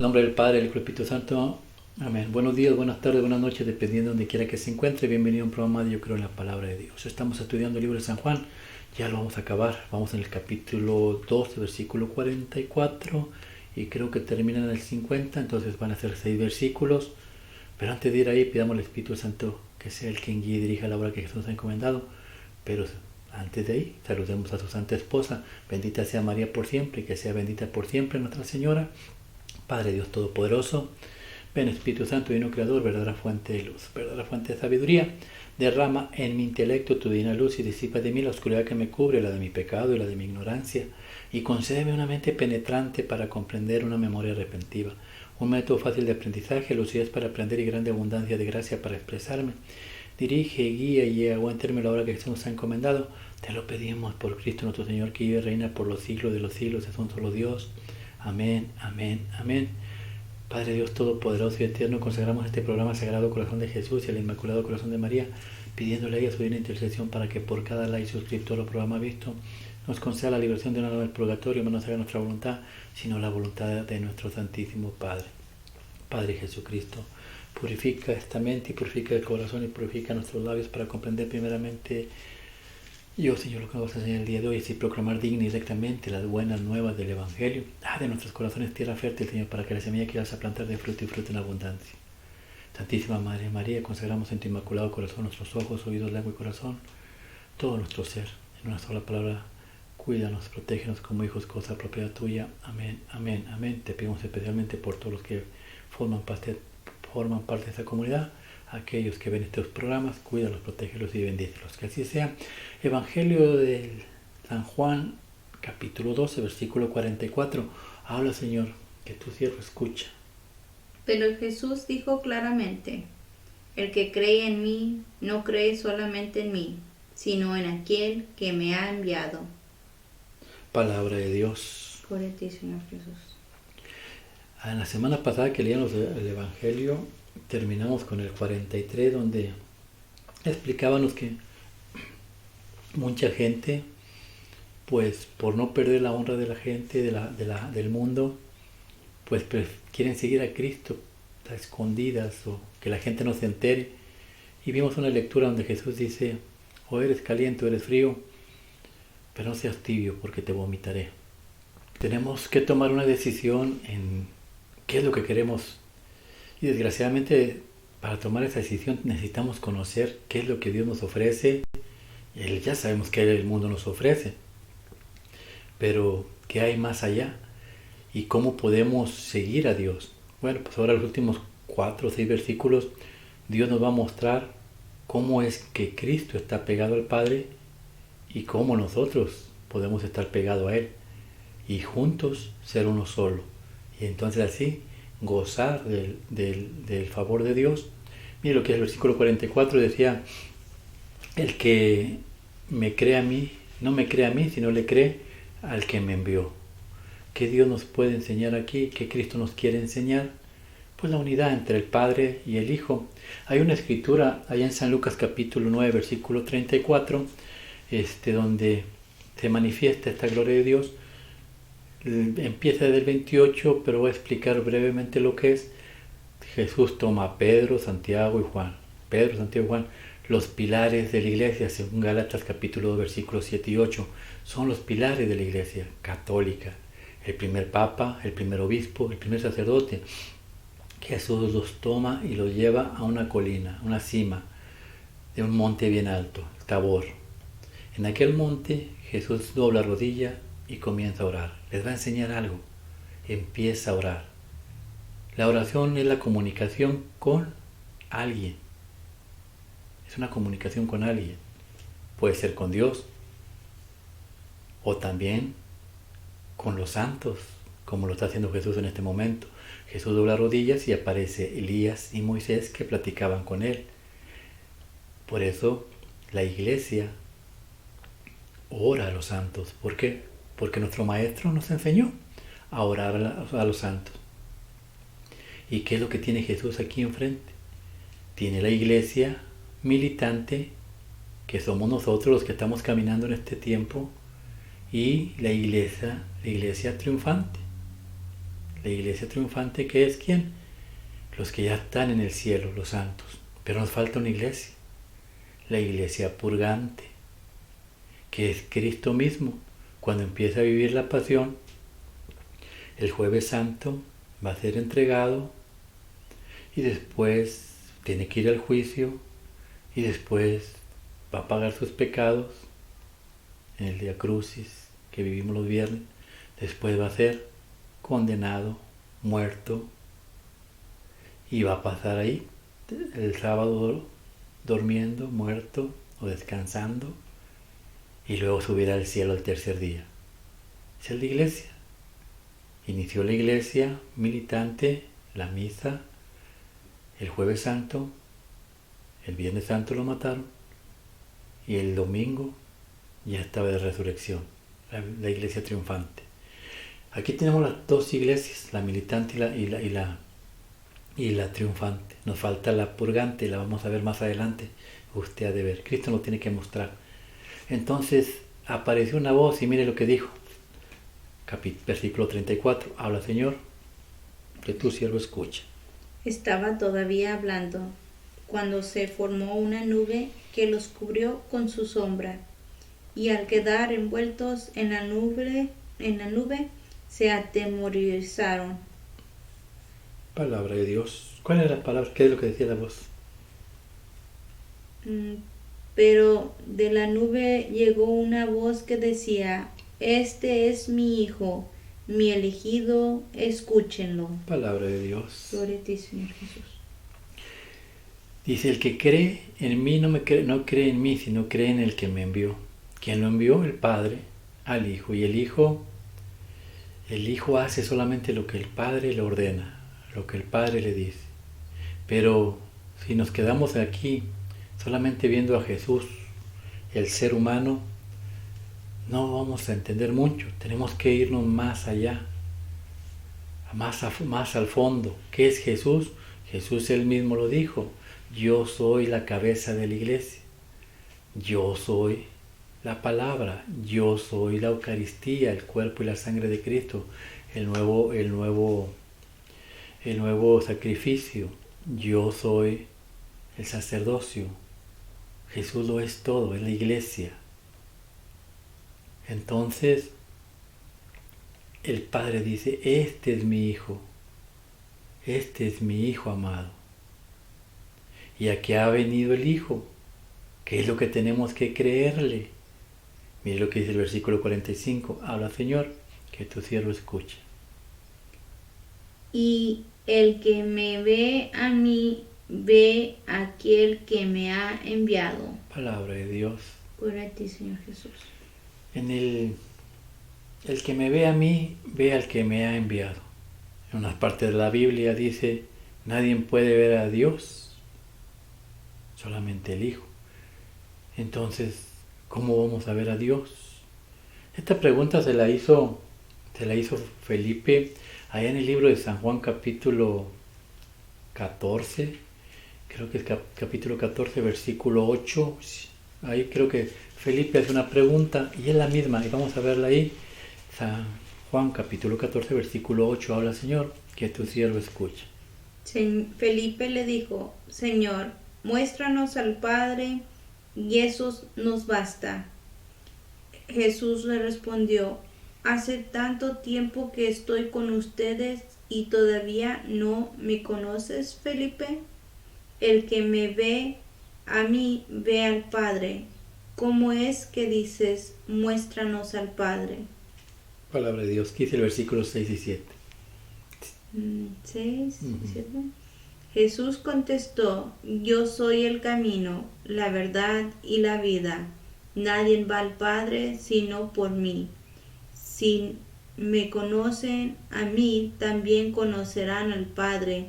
En nombre del Padre, del Hijo y del Espíritu Santo. Amén. Buenos días, buenas tardes, buenas noches, dependiendo de donde quiera que se encuentre. Bienvenido a un programa de Yo Creo en la Palabra de Dios. Estamos estudiando el libro de San Juan. Ya lo vamos a acabar. Vamos en el capítulo 12, versículo 44. Y creo que termina en el 50. Entonces van a ser 6 versículos. Pero antes de ir ahí, pidamos al Espíritu Santo que sea el quien guíe y dirija la obra que Jesús nos ha encomendado. Pero antes de ahí, saludemos a su santa esposa. Bendita sea María por siempre y que sea bendita por siempre Nuestra Señora. Padre Dios Todopoderoso, ven Espíritu Santo, Divino Creador, verdadera fuente de luz, verdadera fuente de sabiduría, derrama en mi intelecto tu divina luz y disipa de mí la oscuridad que me cubre, la de mi pecado y la de mi ignorancia, y concédeme una mente penetrante para comprender una memoria repentiva, un método fácil de aprendizaje, lucidez para aprender y grande abundancia de gracia para expresarme. Dirige, guía y aguánteme la obra que Jesús nos ha encomendado. Te lo pedimos por Cristo nuestro Señor, que vive y reina por los siglos de los siglos, es un solo Dios. Amén, amén, amén. Padre Dios Todopoderoso y Eterno, consagramos este programa al Sagrado Corazón de Jesús y al Inmaculado Corazón de María, pidiéndole a ella su divina intercesión para que por cada like, suscriptor o programa visto, nos conceda la liberación de una alma del purgatorio, no nos haga nuestra voluntad, sino la voluntad de nuestro Santísimo Padre. Padre Jesucristo, purifica esta mente y purifica el corazón y purifica nuestros labios para comprender primeramente yo, Señor, lo que vamos a enseñar el día de hoy es proclamar digna y rectamente las buenas nuevas del Evangelio. De nuestros corazones tierra fértil, Señor, para que la semilla que vas a plantar dé fruto y fruto en abundancia. Santísima Madre María, consagramos en tu inmaculado corazón nuestros ojos, oídos, lengua y corazón, todo nuestro ser. En una sola palabra, cuídanos, protégenos como hijos, cosa propia tuya. Amén, amén, amén. Te pedimos especialmente por todos los que forman parte de esta comunidad, aquellos que ven estos programas, cuídalos, protégelos y bendícelos. Que así sea. Evangelio de San Juan, capítulo 12, versículo 44. Habla, Señor, que tu siervo escucha. Pero Jesús dijo claramente: el que cree en mí, no cree solamente en mí, sino en aquel que me ha enviado. Palabra de Dios. Gloria a ti, Señor Jesús. En la semana pasada que leíamos el Evangelio, terminamos con el 43, donde explicábamos que mucha gente, pues por no perder la honra de la gente, del mundo, pues quieren seguir a Cristo a escondidas o que la gente no se entere. Y vimos una lectura donde Jesús dice: o eres caliente o eres frío, pero no seas tibio porque te vomitaré. Tenemos que tomar una decisión en qué es lo que queremos. Y desgraciadamente, para tomar esa decisión necesitamos conocer qué es lo que Dios nos ofrece. Ya sabemos que el mundo nos ofrece, pero ¿qué hay más allá? ¿Y cómo podemos seguir a Dios? Bueno, pues ahora los últimos 4 o 6 versículos, Dios nos va a mostrar cómo es que Cristo está pegado al Padre y cómo nosotros podemos estar pegados a Él y juntos ser uno solo. Y entonces así gozar del favor de Dios. Mire lo que es el versículo 44, decía: el que me cree a mí, no me cree a mí, sino le cree al que me envió. ¿Qué Dios nos puede enseñar aquí? ¿Qué Cristo nos quiere enseñar? Pues la unidad entre el Padre y el Hijo. Hay una escritura allá en San Lucas capítulo 9, versículo 34, donde se manifiesta esta gloria de Dios. Empieza desde el 28, pero voy a explicar brevemente lo que es. Jesús toma a Pedro, Santiago y Juan. Pedro, Santiago y Juan, los pilares de la iglesia, según Gálatas capítulo 2, versículos 7 y 8, son los pilares de la iglesia católica. El primer papa, el primer obispo, el primer sacerdote. Jesús los toma y los lleva a una colina, una cima de un monte bien alto, Tabor. En aquel monte Jesús dobla rodilla y comienza a orar. Les va a enseñar algo. Empieza a orar. La oración es la comunicación con alguien. Es una comunicación con alguien. Puede ser con Dios o también con los santos, como lo está haciendo Jesús en este momento. Jesús dobla rodillas y aparece Elías y Moisés que platicaban con él. Por eso la iglesia ora a los santos. ¿Por qué? Porque nuestro Maestro nos enseñó a orar a los santos. ¿Y qué es lo que tiene Jesús aquí enfrente? Tiene la iglesia militante, que somos nosotros los que estamos caminando en este tiempo, y la iglesia triunfante, La iglesia triunfante, ¿qué es quién? Los que ya están en el cielo, los santos. Pero nos falta una iglesia. La iglesia purgante, que es Cristo mismo. Cuando empieza a vivir la pasión, el jueves santo va a ser entregado y después tiene que ir al juicio y después va a pagar sus pecados en el Día Crucis que vivimos los viernes. Después va a ser condenado, muerto, y va a pasar ahí el sábado durmiendo, muerto o descansando, y luego subirá al cielo el tercer día. Esa es la iglesia. Inició la iglesia militante, la misa, el jueves santo, el viernes santo lo mataron, y el domingo ya estaba de resurrección, la iglesia triunfante. Aquí tenemos las dos iglesias, la militante y la triunfante. Nos falta la purgante, la vamos a ver más adelante. Usted ha de ver, Cristo nos tiene que mostrar. Entonces apareció una voz y mire lo que dijo. Versículo 34. Habla, Señor, que tu siervo escucha. Estaba todavía hablando cuando se formó una nube que los cubrió con su sombra, y al quedar envueltos en la nube se atemorizaron. Palabra de Dios. ¿Cuál es la palabra? ¿Qué es lo que decía la voz? Pero de la nube llegó una voz que decía: Este es mi Hijo, mi elegido, escúchenlo. Palabra de Dios. Gloria a ti, Señor Jesús. Dice, el que cree en mí no cree en mí, sino cree en el que me envió. ¿Quién lo envió? El Padre al Hijo. Y el Hijo hace solamente lo que el Padre le ordena, lo que el Padre le dice. Pero si nos quedamos aquí solamente viendo a Jesús, el ser humano, no vamos a entender mucho. Tenemos que irnos más allá, más al fondo. ¿Qué es Jesús? Jesús él mismo lo dijo: yo soy la cabeza de la iglesia, yo soy la palabra, yo soy la Eucaristía, el cuerpo y la sangre de Cristo, el nuevo sacrificio, yo soy el sacerdocio. Jesús lo es todo, es la iglesia. Entonces el Padre dice: este es mi Hijo amado. Y aquí ha venido el Hijo. ¿Qué es lo que tenemos que creerle? Mire lo que dice el versículo 45. Habla, Señor, que tu siervo escucha. Y el que me ve a mí, ve a aquel que me ha enviado. Palabra de Dios. Gloria a ti, Señor Jesús. El que me ve a mí, ve al que me ha enviado. En unas partes de la Biblia dice: nadie puede ver a Dios, solamente el Hijo. Entonces, ¿cómo vamos a ver a Dios? Esta pregunta se la hizo Felipe allá en el libro de San Juan, capítulo 14, creo que es capítulo 14, versículo 8. Ahí creo que Felipe hace una pregunta y es la misma, y vamos a verla ahí. San Juan, capítulo 14, versículo 8, habla, Señor, que tu siervo escucha. Felipe le dijo: Señor, muéstranos al Padre, y eso nos basta. Jesús le respondió: hace tanto tiempo que estoy con ustedes y todavía no me conoces, Felipe. El que me ve a mí ve al Padre. ¿Cómo es que dices: muéstranos al Padre? Palabra de Dios. ¿Qué dice el versículo 6 y 7? 6, 7. Jesús contestó: yo soy el camino, la verdad y la vida. Nadie va al Padre sino por mí. Si me conocen a mí, también conocerán al Padre,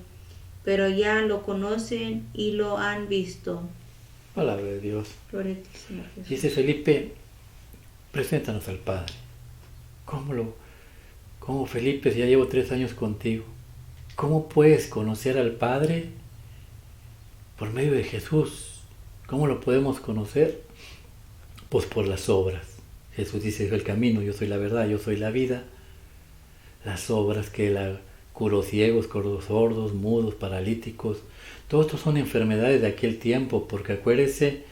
pero ya lo conocen y lo han visto. Palabra de Dios. Gloria a ti, Señor Jesús. Dice Felipe: preséntanos al Padre. ¿Cómo, Felipe, si ya llevo 3 años contigo? ¿Cómo puedes conocer al Padre? Por medio de Jesús. ¿Cómo lo podemos conocer? Pues por las obras. Jesús dice: yo soy el camino, yo soy la verdad, yo soy la vida. Las obras que curos ciegos, sordos, mudos, paralíticos. Todos estos son enfermedades de aquel tiempo, porque acuérdese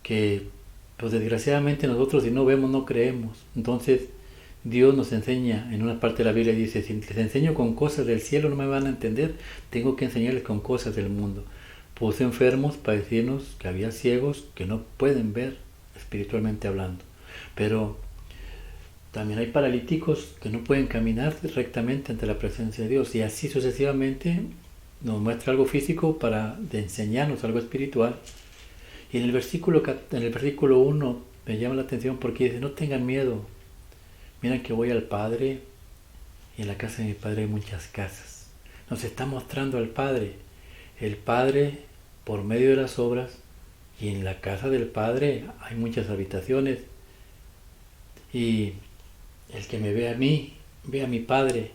que pues desgraciadamente nosotros si no vemos no creemos. Entonces Dios nos enseña, en una parte de la Biblia dice, si les enseño con cosas del cielo no me van a entender, tengo que enseñarles con cosas del mundo. Puse enfermos para decirnos que había ciegos que no pueden ver espiritualmente hablando, pero también hay paralíticos que no pueden caminar rectamente ante la presencia de Dios, y así sucesivamente nos muestra algo físico para de enseñarnos algo espiritual. Y en el versículo 1 me llama la atención porque dice, no tengan miedo, miren que voy al Padre y en la casa de mi Padre hay muchas casas. Nos está mostrando al Padre, el Padre por medio de las obras, y en la casa del Padre hay muchas habitaciones, y el que me ve a mí, ve a mi Padre.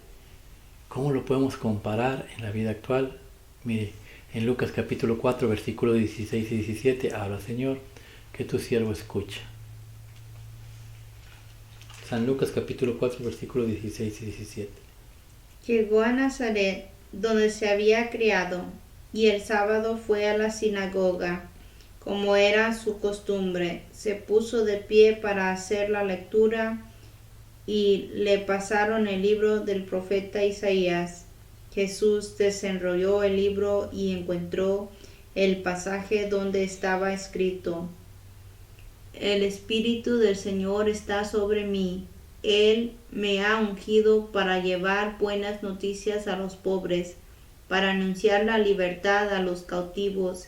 ¿Cómo lo podemos comparar en la vida actual? Mire, en Lucas capítulo 4, versículos 16 y 17, habla, Señor, que tu siervo escucha. San Lucas capítulo 4, versículos 16 y 17. Llegó a Nazaret, donde se había criado, y el sábado fue a la sinagoga. Como era su costumbre, se puso de pie para hacer la lectura, y le pasaron el libro del profeta Isaías. Jesús desenrolló el libro y encontró el pasaje donde estaba escrito: El Espíritu del Señor está sobre mí. Él me ha ungido para llevar buenas noticias a los pobres, para anunciar la libertad a los cautivos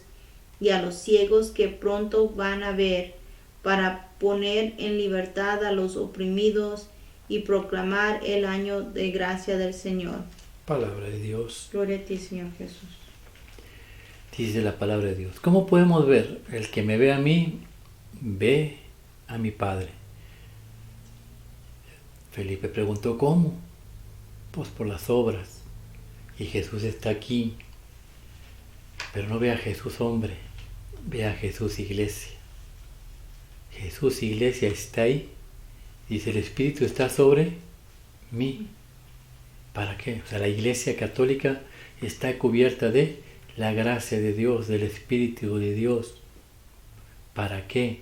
y a los ciegos que pronto van a ver, para poner en libertad a los oprimidos y proclamar el año de gracia del Señor. Palabra de Dios. Gloria a ti, Señor Jesús. Dice la palabra de Dios. ¿Cómo podemos ver? El que me ve a mí, ve a mi Padre. Felipe preguntó, ¿cómo? Pues por las obras. Y Jesús está aquí. Pero no ve a Jesús hombre, ve a Jesús iglesia. Jesús iglesia está ahí. Dice, el Espíritu está sobre mí. ¿Para qué? O sea, la Iglesia Católica está cubierta de la gracia de Dios, del Espíritu de Dios. ¿Para qué?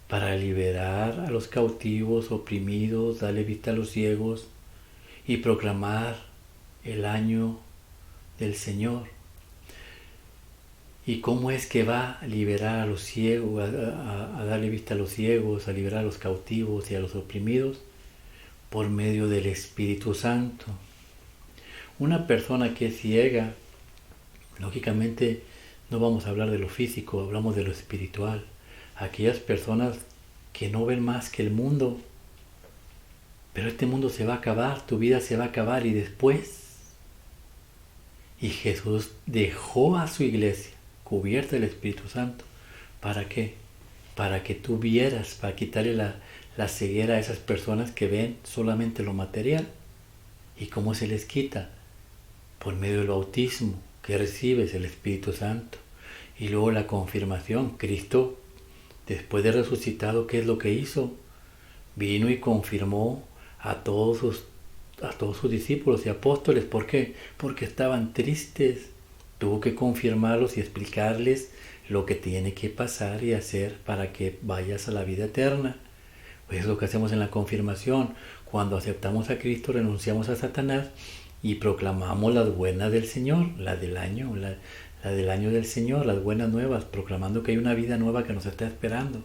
Para liberar a los cautivos, oprimidos, darle vista a los ciegos y proclamar el año del Señor. ¿Y cómo es que va a liberar a los ciegos, a darle vista a los ciegos, a liberar a los cautivos y a los oprimidos? Por medio del Espíritu Santo. Una persona que es ciega, lógicamente no vamos a hablar de lo físico, hablamos de lo espiritual. Aquellas personas que no ven más que el mundo, pero este mundo se va a acabar, tu vida se va a acabar y después. Y Jesús dejó a su iglesia cubierta del Espíritu Santo. ¿Para qué? Para que tú vieras, para quitarle la ceguera a esas personas que ven solamente lo material. ¿Y cómo se les quita? Por medio del bautismo que recibes el Espíritu Santo. Y luego la confirmación. Cristo, después de resucitado, ¿qué es lo que hizo? Vino y confirmó a todos sus discípulos y apóstoles. ¿Por qué? Porque estaban tristes. Tuvo que confirmarlos y explicarles lo que tiene que pasar y hacer para que vayas a la vida eterna. Pues es lo que hacemos en la confirmación. Cuando aceptamos a Cristo, renunciamos a Satanás y proclamamos las buenas del Señor, la del año del Señor, las buenas nuevas, proclamando que hay una vida nueva que nos está esperando.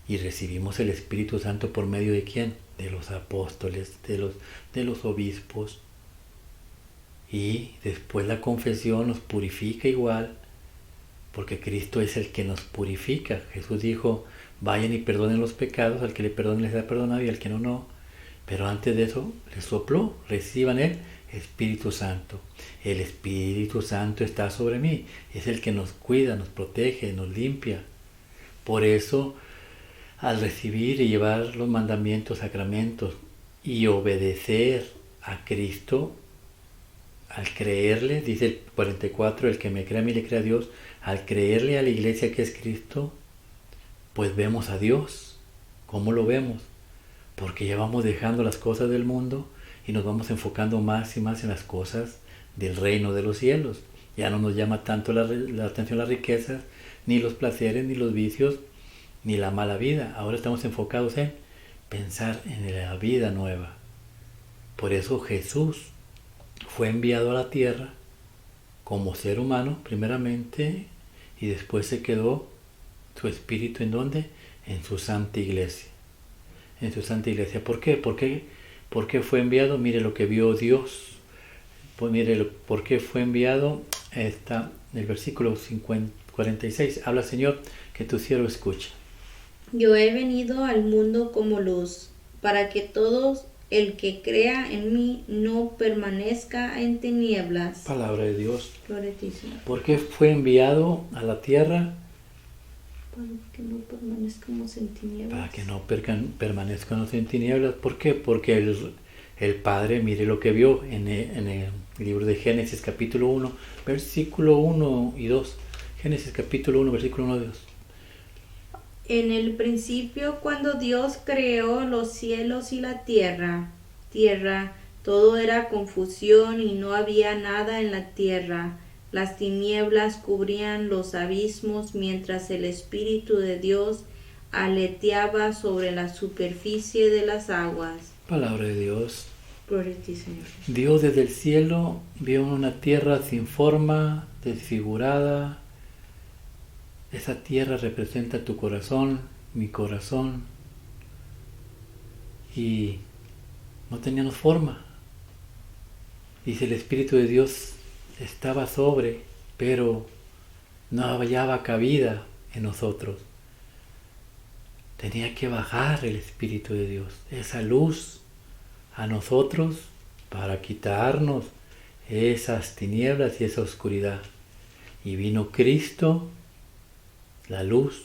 Y recibimos el Espíritu Santo por medio de ¿quién? De los apóstoles, de los obispos. Y después la confesión nos purifica igual, porque Cristo es el que nos purifica. Jesús dijo, vayan y perdonen los pecados, al que le perdone les da perdonado y al que no, no. Pero antes de eso les sopló, reciban el Espíritu Santo. El Espíritu Santo está sobre mí, es el que nos cuida, nos protege, nos limpia. Por eso, al recibir y llevar los mandamientos, sacramentos y obedecer a Cristo, al creerle, dice el 44, el que me crea a mí le crea a Dios, al creerle a la iglesia que es Cristo, pues vemos a Dios. ¿Cómo lo vemos? Porque ya vamos dejando las cosas del mundo y nos vamos enfocando más y más en las cosas del reino de los cielos. Ya no nos llama tanto la atención las riquezas, ni los placeres, ni los vicios, ni la mala vida. Ahora estamos enfocados en pensar en la vida nueva. Por eso Jesús fue enviado a la tierra como ser humano primeramente, y después se quedó su espíritu ¿en dónde? En su santa iglesia. En su santa iglesia. ¿Por qué? ¿Por qué fue enviado? Mire lo que vio Dios. Pues mire, ¿por qué fue enviado? Está en el versículo 46. Habla, Señor, que tu siervo escucha. Yo he venido al mundo como luz, para que todo el que crea en mí no permanezca en tinieblas. Palabra de Dios. Gloria a ti, Señor. ¿Por qué fue enviado a la tierra? Para que no permanezcamos en tinieblas. Para que no permanezcamos en tinieblas. ¿Por qué? Porque el Padre, mire lo que vio en el libro de Génesis capítulo 1, versículo 1 y 2. Génesis capítulo 1, versículo 1 y 2. En el principio, cuando Dios creó los cielos y la tierra, todo era confusión y no había nada en la tierra. Las tinieblas cubrían los abismos mientras el Espíritu de Dios aleteaba sobre la superficie de las aguas. Palabra de Dios. Gloria a ti, Señor. Dios desde el cielo vio una tierra sin forma, desfigurada. Esa tierra representa tu corazón, mi corazón, y no teníamos forma. Dice, el Espíritu de Dios estaba sobre, pero no hallaba cabida en nosotros. Tenía que bajar el Espíritu de Dios, esa luz, a nosotros para quitarnos esas tinieblas y esa oscuridad. Y vino Cristo, la luz,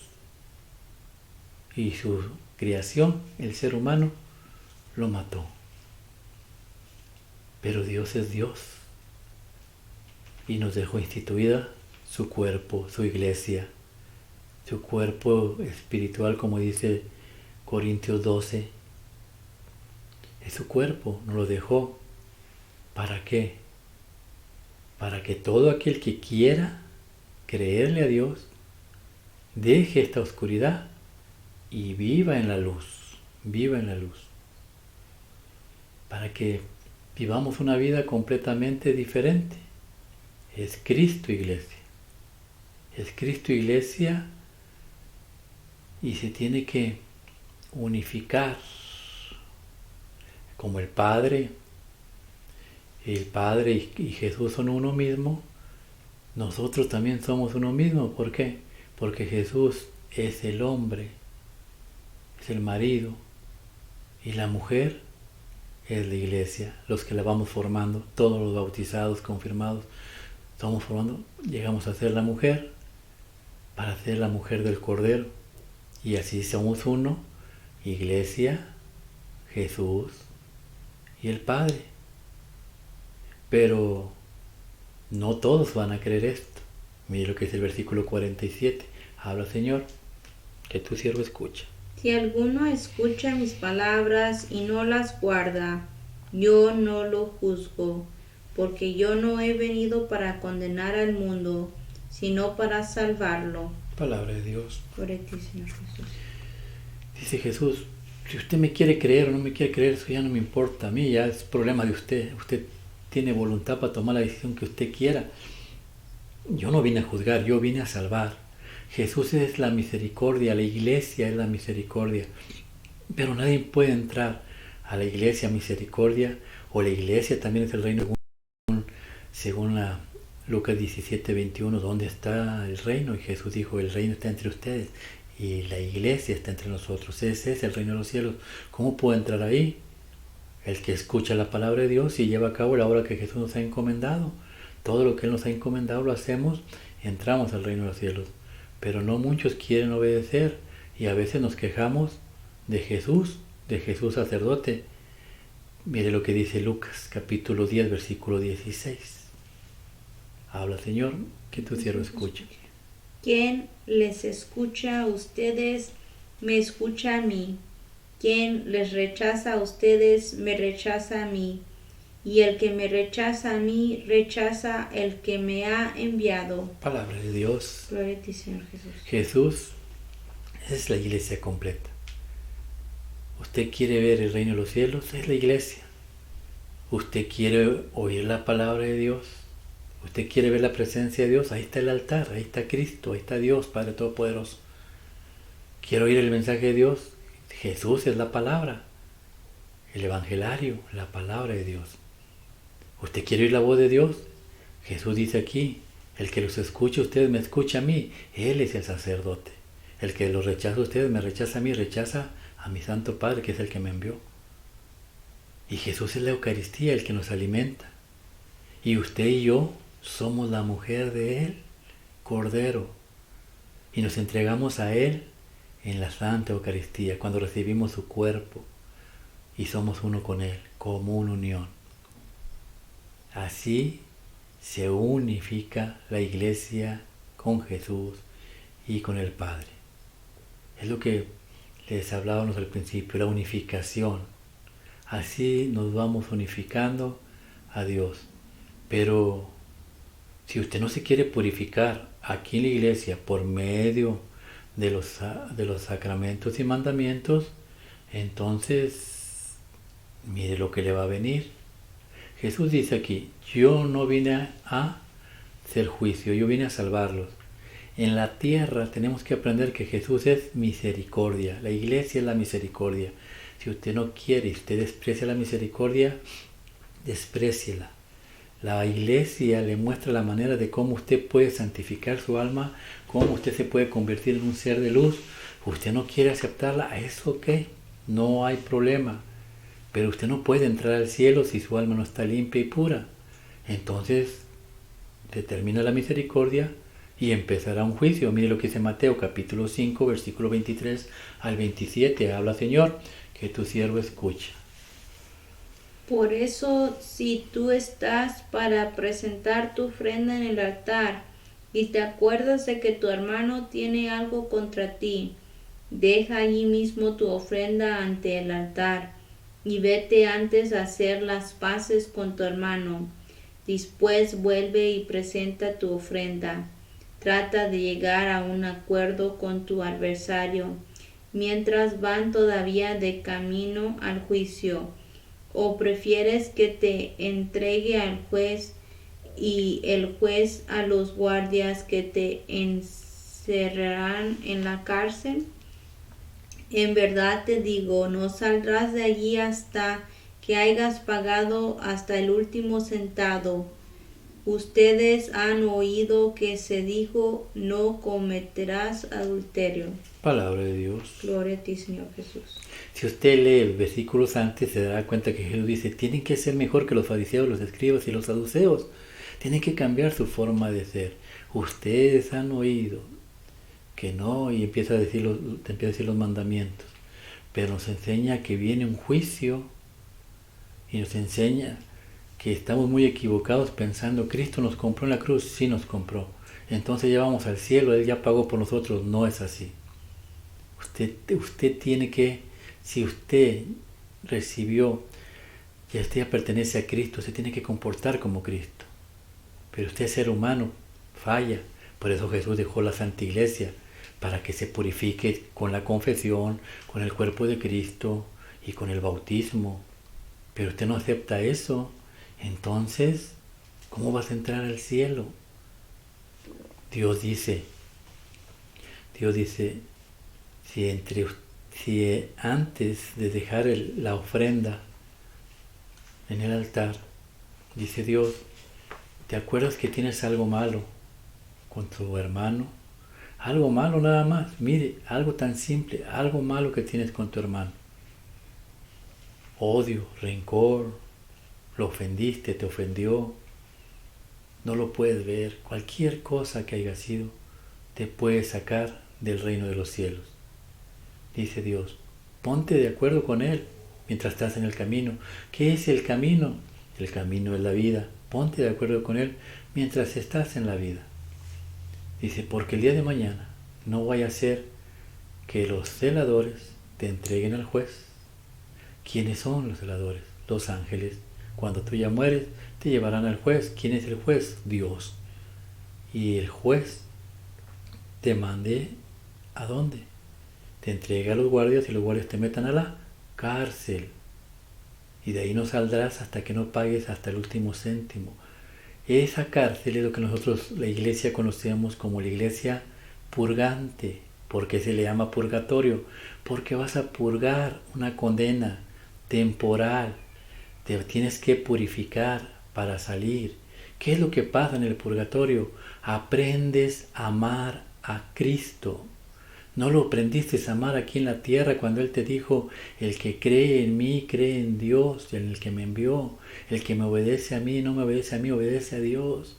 y su creación, el ser humano, lo mató. Pero Dios es Dios y nos dejó instituida su cuerpo, su iglesia, su cuerpo espiritual, como dice Corintios 12. Es su cuerpo, nos lo dejó. ¿Para qué? Para que todo aquel que quiera creerle a Dios deje esta oscuridad y viva en la luz, para que vivamos una vida completamente diferente. Es Cristo Iglesia, y se tiene que unificar como el Padre y Jesús son uno mismo. Nosotros también somos uno mismo. ¿Por qué? Porque Jesús es el hombre, es el marido, y la mujer es la iglesia, los que la vamos formando, todos los bautizados, confirmados, estamos formando, llegamos a ser la mujer, para ser la mujer del Cordero, y así somos uno, iglesia, Jesús y el Padre. Pero no todos van a creer esto. Mire lo que es el versículo 47. Habla, Señor, que tu siervo escucha. Si alguno escucha mis palabras y no las guarda, yo no lo juzgo, porque yo no he venido para condenar al mundo, sino para salvarlo. Palabra de Dios. Por ti, Señor Jesús. Dice Jesús, si usted me quiere creer o no me quiere creer, eso ya no me importa. A mí ya es problema de usted. Usted tiene voluntad para tomar la decisión que usted quiera. Yo no vine a juzgar, yo vine a salvar. Jesús es la misericordia, la iglesia es la misericordia. Pero nadie puede entrar a la iglesia misericordia, o la iglesia también es el reino, según la Lucas 17:21, ¿dónde está el reino? Y Jesús dijo, el reino está entre ustedes y la iglesia está entre nosotros. Ese es el reino de los cielos. ¿Cómo puedo entrar ahí? El que escucha la palabra de Dios y lleva a cabo la obra que Jesús nos ha encomendado. Todo lo que Él nos ha encomendado lo hacemos, entramos al reino de los cielos. Pero no muchos quieren obedecer, y a veces nos quejamos de Jesús sacerdote. Mire lo que dice Lucas capítulo 10 versículo 16. Habla, Señor, que tu siervo escuche. Quien les escucha a ustedes, me escucha a mí. Quien les rechaza a ustedes, me rechaza a mí. y el que me rechaza a mí, rechaza el que me ha enviado. Palabra de Dios. Gloria a ti, Señor Jesús. Jesús es la iglesia completa. Usted quiere ver el reino de los cielos, es la iglesia. Usted quiere oír la palabra de Dios, usted quiere ver la presencia de Dios, ahí está el altar, ahí está Cristo, ahí está Dios, Padre Todopoderoso. Quiero oír el mensaje de Dios, Jesús es la palabra, el evangelario, la palabra de Dios. ¿Usted quiere oír la voz de Dios? Jesús dice aquí, el que los escuche a ustedes me escucha a mí, Él es el sacerdote. El que los rechaza a ustedes me rechaza a mí, rechaza a mi Santo Padre, que es el que me envió. Y Jesús es la Eucaristía, el que nos alimenta. Y usted y yo somos la mujer de Él, Cordero. Y nos entregamos a Él en la Santa Eucaristía, cuando recibimos su cuerpo y somos uno con Él, como una unión. Así se unifica la iglesia con Jesús y con el Padre. Es lo que les hablábamos al principio, la unificación. Así nos vamos unificando a Dios. Pero si usted no se quiere purificar aquí en la iglesia por medio de los sacramentos y mandamientos, entonces mire lo que le va a venir. Jesús dice aquí, yo no vine a hacer juicio, yo vine a salvarlos. En la tierra tenemos que aprender que Jesús es misericordia, la iglesia es la misericordia. Si usted no quiere y usted desprecia la misericordia, despréciela. La iglesia le muestra la manera de cómo usted puede santificar su alma, cómo usted se puede convertir en un ser de luz. Usted no quiere aceptarla, es ok, no hay problema. Pero usted no puede entrar al cielo si su alma no está limpia y pura. Entonces, determina la misericordia y empezará un juicio. Mire lo que dice Mateo capítulo 5, versículo 23 al 27. Habla, Señor, que tu siervo escucha. Por eso, si tú estás para presentar tu ofrenda en el altar y te acuerdas de que tu hermano tiene algo contra ti, deja allí mismo tu ofrenda ante el altar y vete antes a hacer las paces con tu hermano. Después vuelve y presenta tu ofrenda. Trata de llegar a un acuerdo con tu adversario mientras van todavía de camino al juicio. ¿O prefieres que te entregue al juez y el juez a los guardias que te encerrarán en la cárcel? En verdad te digo, no saldrás de allí hasta que hayas pagado hasta el último centavo. Ustedes han oído que se dijo, no cometerás adulterio. Palabra de Dios. Gloria a ti, Señor Jesús. Si usted lee los versículos antes, se dará cuenta que Jesús dice, tienen que ser mejor que los fariseos, los escribas y los saduceos. Tienen que cambiar su forma de ser. Ustedes han oído que no, y empieza a decir los mandamientos. Pero nos enseña que viene un juicio y nos enseña que estamos muy equivocados pensando, Cristo nos compró en la cruz, sí nos compró. Entonces ya vamos al cielo, Él ya pagó por nosotros. No es así. Usted tiene que, si usted recibió, y usted ya pertenece a Cristo, se tiene que comportar como Cristo. Pero usted es ser humano, falla. Por eso Jesús dejó la Santa Iglesia, para que se purifique con la confesión, con el cuerpo de Cristo y con el bautismo. Pero usted no acepta eso, entonces, ¿cómo vas a entrar al cielo? Dios dice, si antes de dejar la ofrenda en el altar, dice Dios, ¿te acuerdas que tienes algo malo con tu hermano? Algo malo nada más, mire, algo tan simple, algo malo que tienes con tu hermano. Odio, rencor, lo ofendiste, te ofendió, no lo puedes ver. Cualquier cosa que haya sido te puede sacar del reino de los cielos. Dice Dios, ponte de acuerdo con Él mientras estás en el camino. ¿Qué es el camino? El camino es la vida. Ponte de acuerdo con Él mientras estás en la vida. Dice, porque el día de mañana no vaya a ser que los celadores te entreguen al juez. ¿Quiénes son los celadores? Los ángeles. Cuando tú ya mueres, te llevarán al juez. ¿Quién es el juez? Dios. Y el juez te mande ¿a dónde? Te entrega a los guardias y los guardias te metan a la cárcel. Y de ahí no saldrás hasta que no pagues hasta el último céntimo. Esa cárcel es lo que nosotros, la iglesia, conocemos como la iglesia purgante. ¿Por qué se le llama purgatorio? Porque vas a purgar una condena temporal. Te tienes que purificar para salir. ¿Qué es lo que pasa en el purgatorio? Aprendes a amar a Cristo. No lo aprendiste a amar aquí en la tierra cuando Él te dijo: el que cree en mí, cree en Dios, en el que me envió. El que me obedece a mí, no me obedece a mí, obedece a Dios.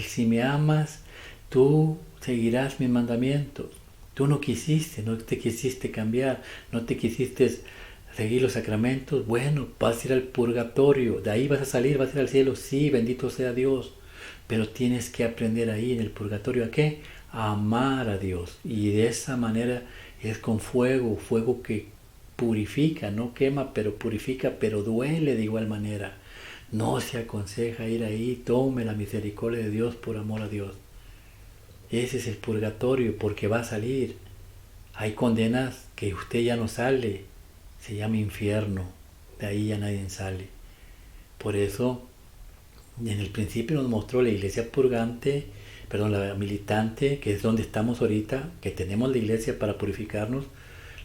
Si me amas, tú seguirás mis mandamientos. Tú no te quisiste cambiar, no te quisiste seguir los sacramentos. Bueno, vas a ir al purgatorio, de ahí vas a salir, vas a ir al cielo, sí, bendito sea Dios. Pero tienes que aprender ahí en el purgatorio ¿a qué? A amar a Dios. Y de esa manera es con fuego, fuego que purifica, no quema, pero purifica, pero duele de igual manera. No se aconseja ir ahí, tome la misericordia de Dios por amor a Dios. Ese es el purgatorio, porque va a salir. Hay condenas que usted ya no sale, se llama infierno, de ahí ya nadie sale. Por eso, en el principio nos mostró la iglesia purgante, la militante, que es donde estamos ahorita, que tenemos la iglesia para purificarnos,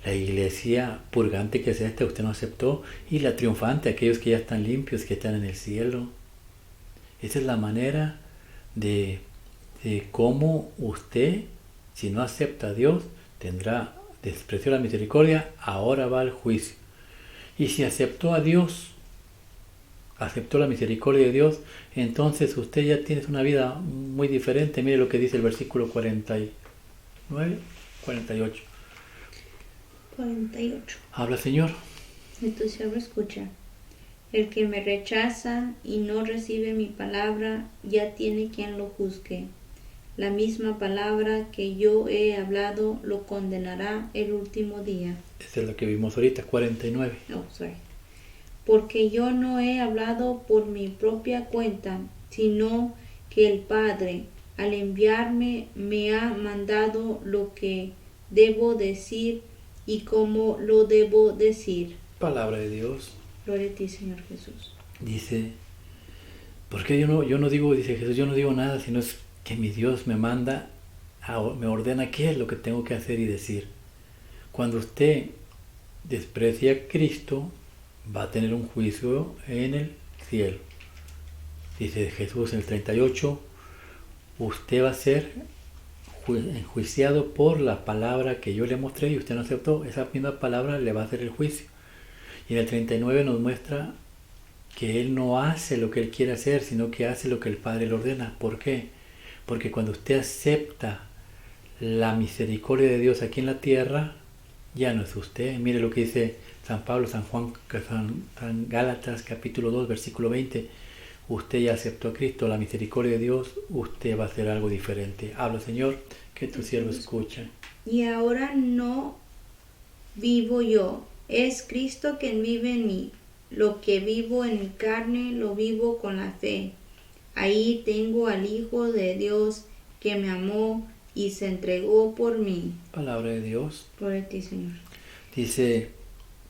la iglesia purgante que es esta, usted no aceptó, y la triunfante, aquellos que ya están limpios, que están en el cielo. Esa es la manera de cómo usted, si no acepta a Dios, tendrá desprecio a la misericordia, ahora va al juicio. Y si aceptó a Dios, aceptó la misericordia de Dios, entonces usted ya tiene una vida muy diferente. Mire lo que dice el versículo 48. 48. Habla, Señor. Y tu siervo escucha. El que me rechaza y no recibe mi palabra, ya tiene quien lo juzgue. La misma palabra que yo he hablado lo condenará el último día. Esa es la que vimos ahorita, 49. Porque yo no he hablado por mi propia cuenta, sino que el Padre, al enviarme, me ha mandado lo que debo decir y cómo lo debo decir. Palabra de Dios. Gloria a ti, Señor Jesús. Dice, porque yo no digo, dice Jesús, yo no digo nada, sino es que mi Dios me manda, me ordena qué es lo que tengo que hacer y decir. Cuando usted desprecia a Cristo, va a tener un juicio en el cielo. Dice Jesús en el 38, usted va a ser enjuiciado por la palabra que yo le mostré y usted no aceptó. Esa misma palabra le va a hacer el juicio. Y en el 39 nos muestra que Él no hace lo que Él quiere hacer, sino que hace lo que el Padre le ordena. ¿Por qué? Porque cuando usted acepta la misericordia de Dios aquí en la tierra, ya no es usted. Mire lo que dice San Pablo, San Juan, San Gálatas, capítulo 2, versículo 20. Usted ya aceptó a Cristo, la misericordia de Dios, usted va a hacer algo diferente. Habla, Señor, que tu siervo escucha. Y ahora no vivo yo, es Cristo quien vive en mí. Lo que vivo en mi carne, lo vivo con la fe. Ahí tengo al Hijo de Dios que me amó y se entregó por mí. Palabra de Dios. Gloria a ti, Señor. Dice,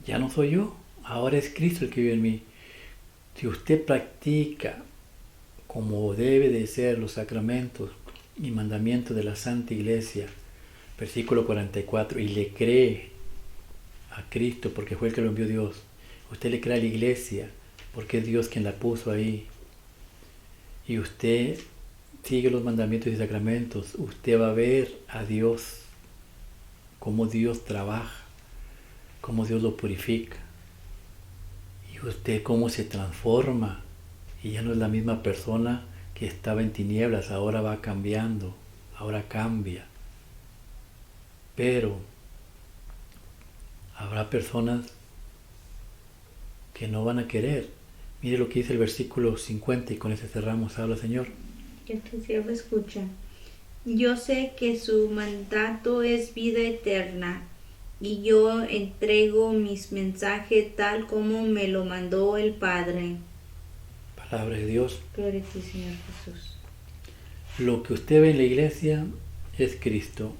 ya no soy yo, ahora es Cristo el que vive en mí. Si usted practica como debe de ser los sacramentos y mandamientos de la Santa Iglesia, versículo 44, y le cree a Cristo porque fue el que lo envió Dios, usted le cree a la Iglesia porque es Dios quien la puso ahí, y usted sigue los mandamientos y sacramentos, usted va a ver a Dios, cómo Dios trabaja, cómo Dios lo purifica, y usted cómo se transforma, y ya no es la misma persona que estaba en tinieblas, ahora va cambiando, ahora cambia. Pero habrá personas que no van a querer. Mire lo que dice el versículo 50 y con ese cerramos. Habla, Señor. Que tu siervo escucha. Yo sé que su mandato es vida eterna, y yo entrego mis mensajes tal como me lo mandó el Padre. Palabra de Dios. Gloria a ti, Señor Jesús. Lo que usted ve en la iglesia es Cristo.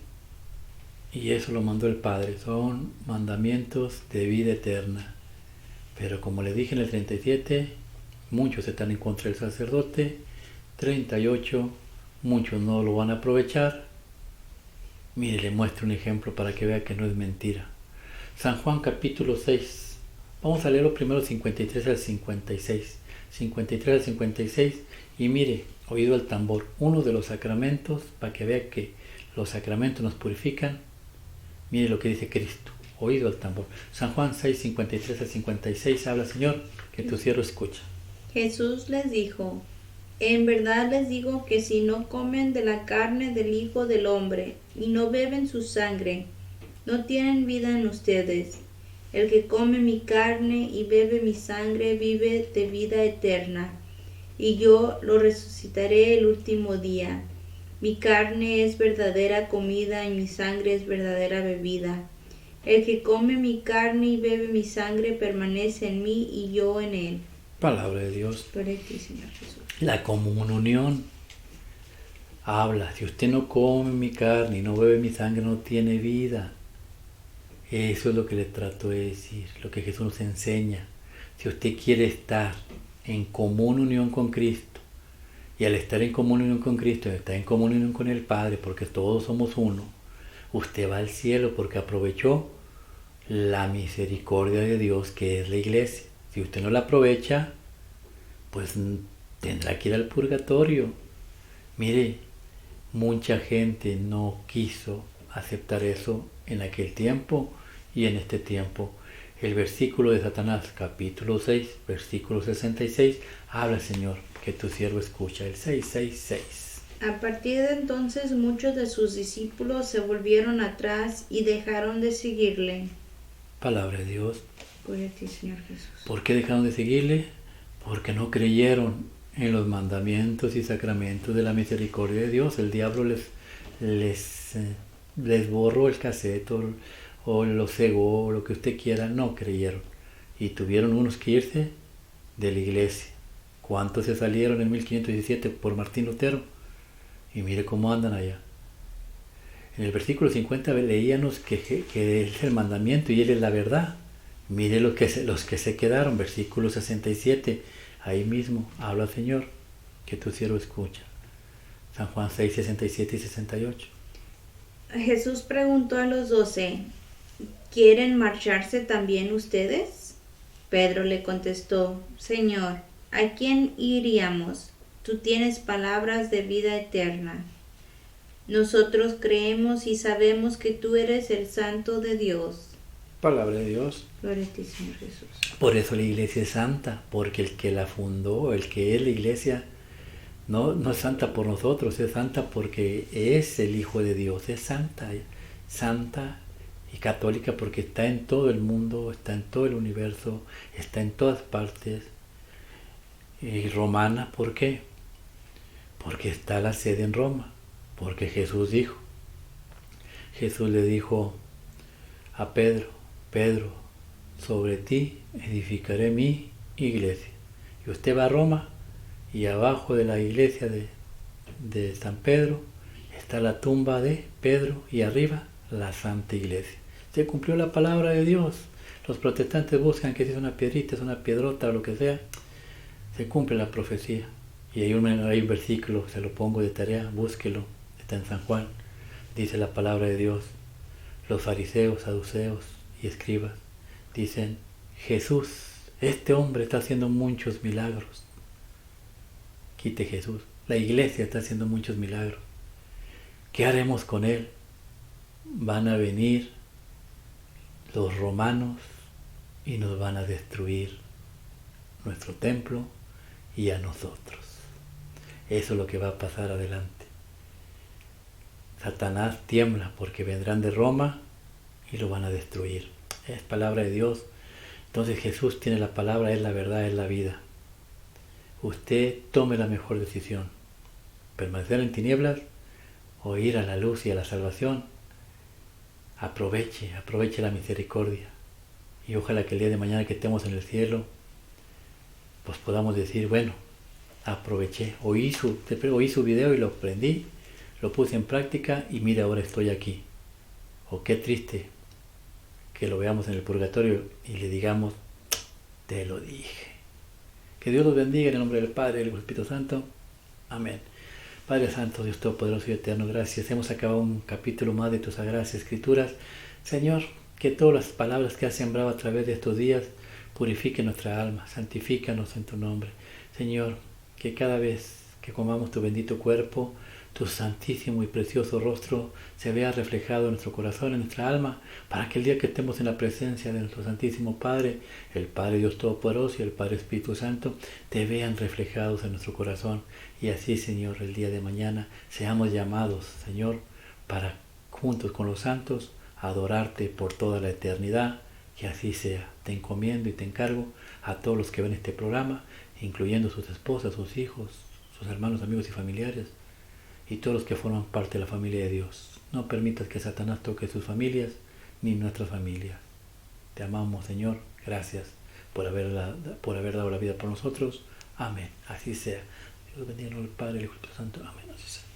Y eso lo mandó el Padre. Son mandamientos de vida eterna. Pero como le dije en el 37, muchos están en contra del sacerdote. 38, muchos no lo van a aprovechar. Mire, le muestro un ejemplo para que vea que no es mentira. San Juan capítulo 6. Vamos a leerlo primero 53 al 56. 53 al 56. Y mire, oído al tambor, uno de los sacramentos, para que vea que los sacramentos nos purifican. Mire lo que dice Cristo, oído al tambor. San Juan 6, 53 al 56, habla Señor, que tu siervo escucha. Jesús les dijo: en verdad les digo que si no comen de la carne del Hijo del Hombre y no beben su sangre, no tienen vida en ustedes. El que come mi carne y bebe mi sangre vive de vida eterna, y yo lo resucitaré el último día. Mi carne es verdadera comida y mi sangre es verdadera bebida. El que come mi carne y bebe mi sangre permanece en mí y yo en él. Palabra de Dios. Gloria a ti, Señor Jesús. La comunión habla, si usted no come mi carne y no bebe mi sangre, no tiene vida. Eso es lo que le trato de decir, lo que Jesús nos enseña. Si usted quiere estar en común unión con Cristo, y al estar en común unión con Cristo, está en común unión con el Padre, porque todos somos uno, usted va al cielo porque aprovechó la misericordia de Dios, que es la iglesia. Si usted no la aprovecha, pues tendrá que ir al purgatorio. Mire, mucha gente no quiso aceptar eso en aquel tiempo y en este tiempo. El versículo de Satanás, capítulo 6, versículo 66, habla Señor, que tu siervo escucha, el 666. A partir de entonces muchos de sus discípulos se volvieron atrás y dejaron de seguirle. Palabra de Dios. Gloria a ti, Señor Jesús. ¿Por qué dejaron de seguirle? Porque no creyeron en los mandamientos y sacramentos de la misericordia de Dios. El diablo les borró el cassette o lo cegó o lo que usted quiera. No creyeron. Y tuvieron unos que irse de la iglesia. ¿Cuántos se salieron en 1517 por Martín Lutero? Y mire cómo andan allá. En el versículo 50 leíamos que es el mandamiento y él es la verdad. Mire los que se quedaron, versículo 67. Ahí mismo habla el Señor, que tu siervo escucha. San Juan 6, 67 y 68. Jesús preguntó a los 12, ¿quieren marcharse también ustedes? Pedro le contestó, Señor, ¿a quién iríamos? Tú tienes palabras de vida eterna. Nosotros creemos y sabemos que tú eres el Santo de Dios. Palabra de Dios. Gloria a ti, Señor Jesús. Por eso la iglesia es santa, porque el que la fundó, el que es la iglesia, no es santa por nosotros, es santa porque es el Hijo de Dios, es santa y católica porque está en todo el mundo, está en todo el universo, está en todas partes. Y romana, ¿por qué? Porque está la sede en Roma, porque Jesús le dijo a Pedro, Pedro, sobre ti edificaré mi iglesia. Y usted va a Roma y abajo de la iglesia de San Pedro está la tumba de Pedro y arriba la Santa Iglesia. Se cumplió la palabra de Dios. Los protestantes buscan que si es una piedrita, es una piedrota o lo que sea. Se cumple la profecía. Y hay un versículo, se lo pongo de tarea, búsquelo, está en San Juan. Dice la palabra de Dios. Los fariseos, saduceos y escribas dicen, Jesús, este hombre está haciendo muchos milagros. Quite Jesús. La iglesia está haciendo muchos milagros. ¿Qué haremos con él? Van a venir los romanos y nos van a destruir nuestro templo y a nosotros. Eso es lo que va a pasar adelante. Satanás tiembla porque vendrán de Roma y lo van a destruir. Es palabra de Dios. Entonces Jesús tiene la palabra, es la verdad, es la vida. Usted tome la mejor decisión. Permanecer en tinieblas o ir a la luz y a la salvación. Aproveche la misericordia. Y ojalá que el día de mañana que estemos en el cielo, pues podamos decir, bueno, aproveché, oí su video y lo aprendí, lo puse en práctica y mira, ahora estoy aquí. O qué triste que lo veamos en el purgatorio y le digamos, te lo dije. Que Dios los bendiga en el nombre del Padre y del Espíritu Santo. Amén. Padre Santo, Dios Todopoderoso y Eterno, gracias. Hemos acabado un capítulo más de tus Sagradas Escrituras. Señor, que todas las palabras que has sembrado a través de estos días purifiquen nuestra alma, santifícanos en tu nombre. Señor, que cada vez que comamos tu bendito cuerpo, tu santísimo y precioso rostro se vea reflejado en nuestro corazón, en nuestra alma, para que el día que estemos en la presencia de nuestro Santísimo Padre, el Padre Dios Todopoderoso y el Padre Espíritu Santo, te vean reflejados en nuestro corazón. Y así, Señor, el día de mañana seamos llamados, Señor, para juntos con los santos adorarte por toda la eternidad. Que así sea. Te encomiendo y te encargo a todos los que ven este programa, incluyendo sus esposas, sus hijos, sus hermanos, amigos y familiares, y todos los que forman parte de la familia de Dios. No permitas que Satanás toque sus familias ni nuestras familias. Te amamos, Señor. Gracias por haber dado la vida por nosotros. Amén. Así sea. Dios bendiga al Padre, el Hijo y el Espíritu Santo. Amén. Así sea.